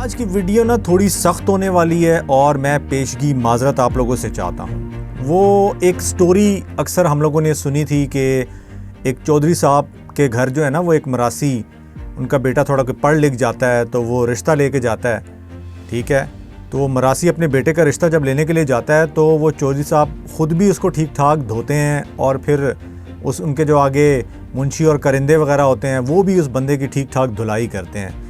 आज की वीडियो ना थोड़ी सख्त होने वाली है और मैं पेशगी माजरत आप लोगों से चाहता हूँ। वो एक स्टोरी अक्सर हम लोगों ने सुनी थी कि एक चौधरी साहब के घर जो है ना, वो एक मरासी, उनका बेटा थोड़ा पढ़ लिख जाता है तो वो रिश्ता लेके जाता है। ठीक है, तो वो मरासी अपने बेटे का रिश्ता जब लेने के लिए जाता है तो वो चौधरी साहब ख़ुद भी उसको ठीक ठाक धोते हैं और फिर उनके जो आगे मुंशी और करिंदे वगैरह होते हैं वो भी उस बंदे की ठीक ठाक धुलाई करते हैं।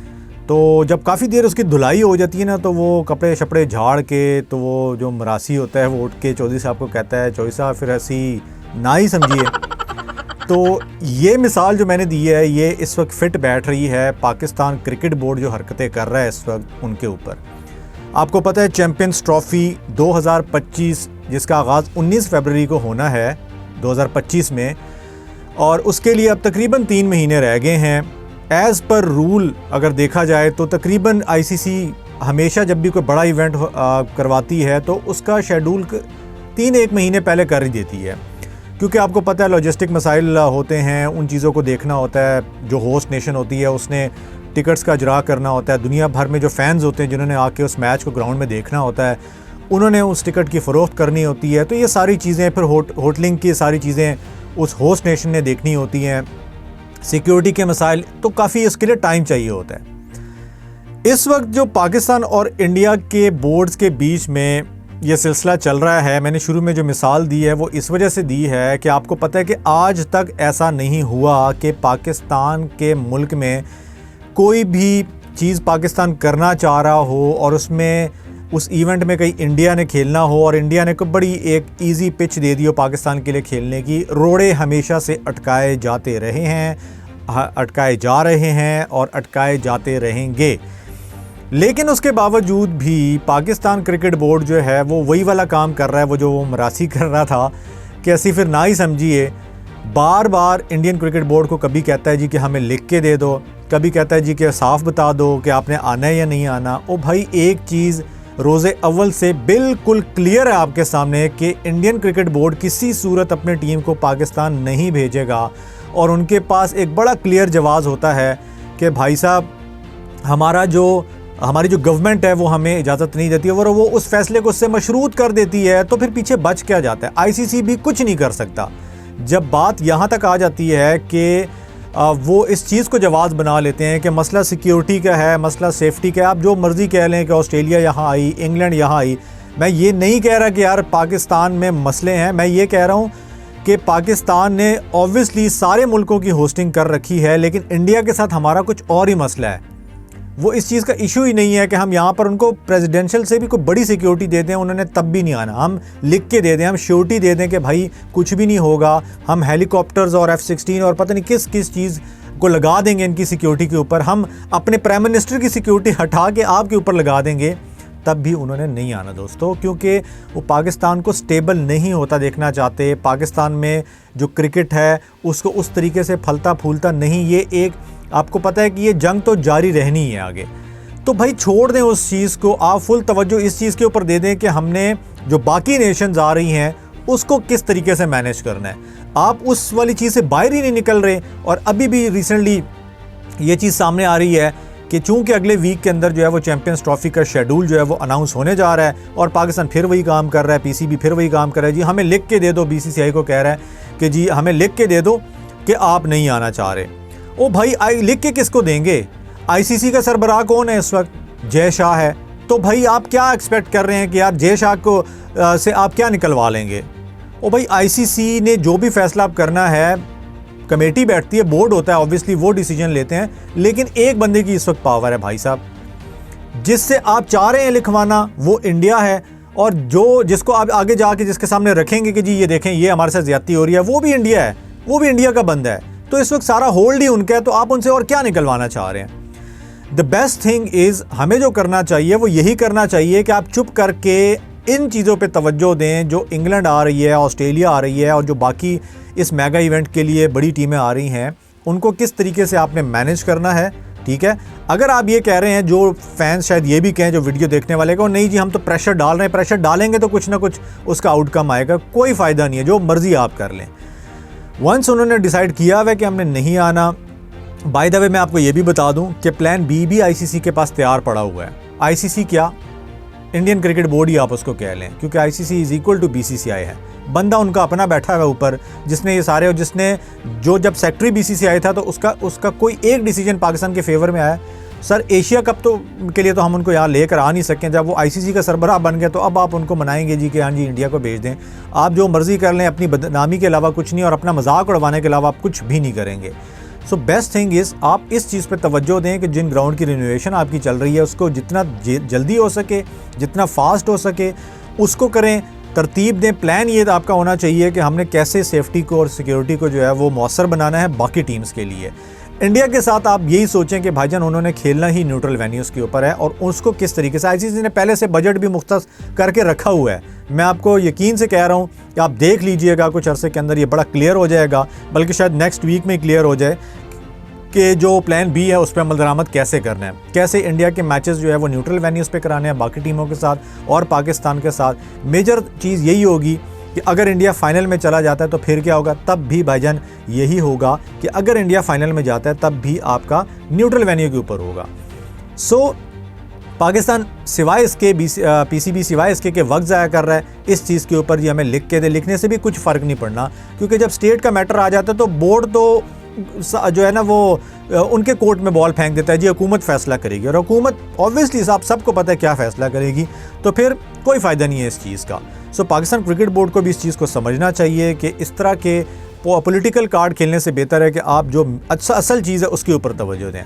तो जब काफ़ी देर उसकी धुलाई हो जाती है ना, तो वो कपड़े शपड़े झाड़ के, तो वो जो मरासी होता है वो उठ के चौधरी साहब को कहता है, चौधरी साहब फिर ऐसी ना ही समझिए। तो ये मिसाल जो मैंने दी है ये इस वक्त फिट बैठ रही है पाकिस्तान क्रिकेट बोर्ड जो हरकतें कर रहा है इस वक्त उनके ऊपर। आपको पता है चैम्पियंस ट्रॉफ़ी 2025 जिसका आगाज़ 19 फरवरी को होना है 2025 में, और उसके लिए अब तकरीबन 3 महीने रह गए हैं। एज़ पर रूल अगर देखा जाए तो तकरीबन आईसीसी हमेशा जब भी कोई बड़ा इवेंट करवाती है तो उसका शेड्यूल 3-1 महीने पहले कर ही देती है, क्योंकि आपको पता है लॉजिस्टिक मसाइल होते हैं, उन चीज़ों को देखना होता है। जो होस्ट नेशन होती है उसने टिकट्स का इजरा करना होता है, दुनिया भर में जो फैंस होते हैं जिन्होंने आके उस मैच को ग्राउंड में देखना होता है उन्होंने उस टिकट की फ़रोख्त करनी होती है। तो ये सारी चीज़ें फिर होटलिंग की सारी चीज़ें उस होस्ट नेशन ने देखनी होती हैं, सिक्योरिटी के मसाइल, तो काफ़ी इसके लिए टाइम चाहिए होता है। इस वक्त जो पाकिस्तान और इंडिया के बोर्ड्स के बीच में ये सिलसिला चल रहा है, मैंने शुरू में जो मिसाल दी है वो इस वजह से दी है कि आपको पता है कि आज तक ऐसा नहीं हुआ कि पाकिस्तान के मुल्क में कोई भी चीज़ पाकिस्तान करना चाह रहा हो और उसमें उस इवेंट में कहीं इंडिया ने खेलना हो और इंडिया ने को बड़ी एक इजी पिच दे दी हो पाकिस्तान के लिए खेलने की। रोड़े हमेशा से अटकाए जाते रहे हैं, अटकाए जा रहे हैं और अटकाए जाते रहेंगे। लेकिन उसके बावजूद भी पाकिस्तान क्रिकेट बोर्ड जो है वो वही वाला काम कर रहा है वो जो वो मरासी कर रहा था कि ऐसी फिर ना ही समझिए। बार बार इंडियन क्रिकेट बोर्ड को कभी कहता है जी कि हमें लिख के दे दो, कभी कहता है जी कि साफ बता दो कि आपने आना है या नहीं आना। ओ भाई, एक चीज़ रोज़े अव्वल से बिल्कुल क्लियर है आपके सामने कि इंडियन क्रिकेट बोर्ड किसी सूरत अपने टीम को पाकिस्तान नहीं भेजेगा, और उनके पास एक बड़ा क्लियर जवाब होता है कि भाई साहब हमारी जो गवर्नमेंट है वो हमें इजाज़त नहीं देती है, और वो उस फैसले को उससे मशरूत कर देती है। तो फिर पीछे बच क्या जाता है? आईसीसी भी कुछ नहीं कर सकता। जब बात यहाँ तक आ जाती है कि वो इस चीज़ को जवाब बना लेते हैं कि मसला सिक्योरिटी का है, मसला सेफ्टी का है। आप जो मर्ज़ी कह लें कि ऑस्ट्रेलिया यहाँ आई, इंग्लैंड यहाँ आई, मैं ये नहीं कह रहा कि यार पाकिस्तान में मसले हैं। मैं ये कह रहा हूँ कि पाकिस्तान ने ऑब्वियसली सारे मुल्कों की होस्टिंग कर रखी है, लेकिन इंडिया के साथ हमारा कुछ और ही मसला है। वो इस चीज़ का इशू ही नहीं है कि हम यहाँ पर उनको प्रेसिडेंशियल से भी कोई बड़ी सिक्योरिटी दे दें, उन्होंने तब भी नहीं आना। हम लिख के दे दें, हम श्योरिटी दे दें कि भाई कुछ भी नहीं होगा, हम हेलीकॉप्टर्स और F-16 और पता नहीं किस किस चीज़ को लगा देंगे इनकी सिक्योरिटी के ऊपर, हम अपने प्राइम मिनिस्टर की सिक्योरिटी हटा के आपके ऊपर लगा देंगे, तब भी उन्होंने नहीं आना दोस्तों, क्योंकि वो पाकिस्तान को स्टेबल नहीं होता देखना चाहते। पाकिस्तान में जो क्रिकेट है उसको उस तरीके से फलता फूलता नहीं। ये एक आपको पता है कि ये जंग तो जारी रहनी है आगे। तो भाई छोड़ दें उस चीज़ को, आप फुल तवज्जो इस चीज़ के ऊपर दे दें कि हमने जो बाकी नेशंस आ रही हैं उसको किस तरीके से मैनेज करना है। आप उस वाली चीज़ से बाहर ही नहीं निकल रहे। और अभी भी रिसेंटली ये चीज़ सामने आ रही है कि चूँकि अगले वीक के अंदर जो है वो चैम्पियंस ट्रॉफ़ी का शेड्यूल जो है वो अनाउंस होने जा रहा है, और पाकिस्तान फिर वही काम कर रहा है, पीसीबी फिर वही काम कर रहा है, जी हमें लिख के दे दो। बीसीसीआई को कह रहा है कि जी हमें लिख के दे दो कि आप नहीं आना चाह रहे। ओ भाई, लिख के किसको देंगे? आईसीसी का सरबराह कौन है इस वक्त? जय शाह है। तो भाई आप क्या एक्सपेक्ट कर रहे हैं कि यार जय शाह को से आप क्या निकलवा लेंगे? ओ भाई, आईसीसी ने जो भी फैसला आप करना है, कमेटी बैठती है, बोर्ड होता है, ऑब्वियसली वो डिसीजन लेते हैं, लेकिन एक बंदे की इस वक्त पावर है भाई साहब, जिससे आप चाह रहे हैं लिखवाना वो इंडिया है, और जिसको आप आगे जाके जिसके सामने रखेंगे कि जी ये देखें ये हमारे साथ ज्यादती हो रही है, वो भी इंडिया है, वो भी इंडिया का बंदा है। तो इस वक्त सारा होल्ड ही उनका है, तो आप उनसे और क्या निकलवाना चाह रहे हैं? द बेस्ट थिंग इज़, हमें जो करना चाहिए वो यही करना चाहिए कि आप चुप करके इन चीज़ों पे तवज्जो दें। जो इंग्लैंड आ रही है, ऑस्ट्रेलिया आ रही है, और जो बाकी इस मेगा इवेंट के लिए बड़ी टीमें आ रही हैं, उनको किस तरीके से आपने मैनेज करना है। ठीक है, अगर आप ये कह रहे हैं, जो फैंस शायद ये भी कहें जो वीडियो देखने वाले को, नहीं जी हम तो प्रेशर डाल रहे हैं, प्रेशर डालेंगे तो कुछ ना कुछ उसका आउटकम आएगा, कोई फ़ायदा नहीं है, जो मर्ज़ी आप कर लें। वंस उन्होंने डिसाइड किया हुआ है कि हमने नहीं आना, बाय द वे मैं आपको ये भी बता दूं कि प्लान बी भी आईसीसी के पास तैयार पड़ा हुआ है। आईसीसी क्या, इंडियन क्रिकेट बोर्ड ही आप उसको कह लें, क्योंकि ICC is equal to BCCI है। बंदा उनका अपना बैठा हुआ ऊपर, जिसने ये सारे, और जिसने जो जब सेक्रेटरी बीसीसीआई था तो उसका कोई एक डिसीजन पाकिस्तान के फेवर में आया। सर एशिया कप तो के लिए तो हम उनको यहाँ लेकर आ नहीं सकें। जब वो आईसीसी का सरबराह बन गए तो अब आप उनको मनाएंगे जी कि हाँ जी इंडिया को भेज दें। आप जो मर्जी कर लें, अपनी बदनामी के अलावा कुछ नहीं, और अपना मजाक उड़वाने के अलावा आप कुछ भी नहीं करेंगे। सो बेस्ट थिंग इज़ आप इस चीज़ पर तवज्जो दें कि जिन ग्राउंड की रिनोवेशन आपकी चल रही है उसको जितना जल्दी हो सके, जितना फास्ट हो सके उसको करें, तरतीब दें। प्लान ये आपका होना चाहिए कि हमने कैसे सेफ्टी को और सिक्योरिटी को जो है वो मौसर बनाना है बाकी टीम्स के लिए। इंडिया के साथ आप यही सोचें कि भाईजान उन्होंने खेलना ही न्यूट्रल वेन्यूज़ के ऊपर है, और उसको किस तरीके से आईसीसी ने पहले से बजट भी मुख्तस करके रखा हुआ है। मैं आपको यकीन से कह रहा हूँ कि आप देख लीजिएगा, कुछ अरसे के अंदर ये बड़ा क्लियर हो जाएगा, बल्कि शायद नेक्स्ट वीक में क्लियर हो जाए कि जो प्लान बी है उस पर अमल दरामद कैसे करना है, कैसे इंडिया के मैचेस जो है वो न्यूट्रल वेन्यूज़ पे कराने हैं बाकी टीमों के साथ और पाकिस्तान के साथ। मेजर चीज़ यही होगी कि अगर इंडिया फाइनल में चला जाता है तो फिर क्या होगा, तब भी भाईजान यही होगा कि अगर इंडिया फाइनल में जाता है तब भी आपका न्यूट्रल वेन्यू के ऊपर होगा। सो पाकिस्तान सिवाय इसके पीसीबी सिवाय इसके कि वक्त ज़ाया कर रहा है इस चीज़ के ऊपर, जी हमें लिख के दे, लिखने से भी कुछ फ़र्क नहीं पड़ना, क्योंकि जब स्टेट का मैटर आ जाता है तो बोर्ड तो जो है ना वो उनके कोर्ट में बॉल फेंक देता है, जी हुकूमत फ़ैसला करेगी, और हुकूमत ऑब्वियसली आप सबको पता है क्या फ़ैसला करेगी, तो फिर कोई फ़ायदा नहीं है इस चीज़ का। सो पाकिस्तान क्रिकेट बोर्ड को भी इस चीज़ को समझना चाहिए कि इस तरह के पॉलिटिकल कार्ड खेलने से बेहतर है कि आप जो असल चीज़ है उसके ऊपर तवज्जो दें।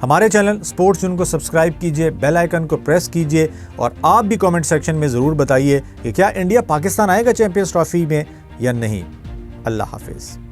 हमारे चैनल स्पोर्ट्स जून को सब्सक्राइब कीजिए, बेल आइकन को प्रेस कीजिए, और आप भी कमेंट सेक्शन में ज़रूर बताइए कि क्या इंडिया पाकिस्तान आएगा चैंपियंस ट्रॉफी में या नहीं। अल्लाह हाफिज़।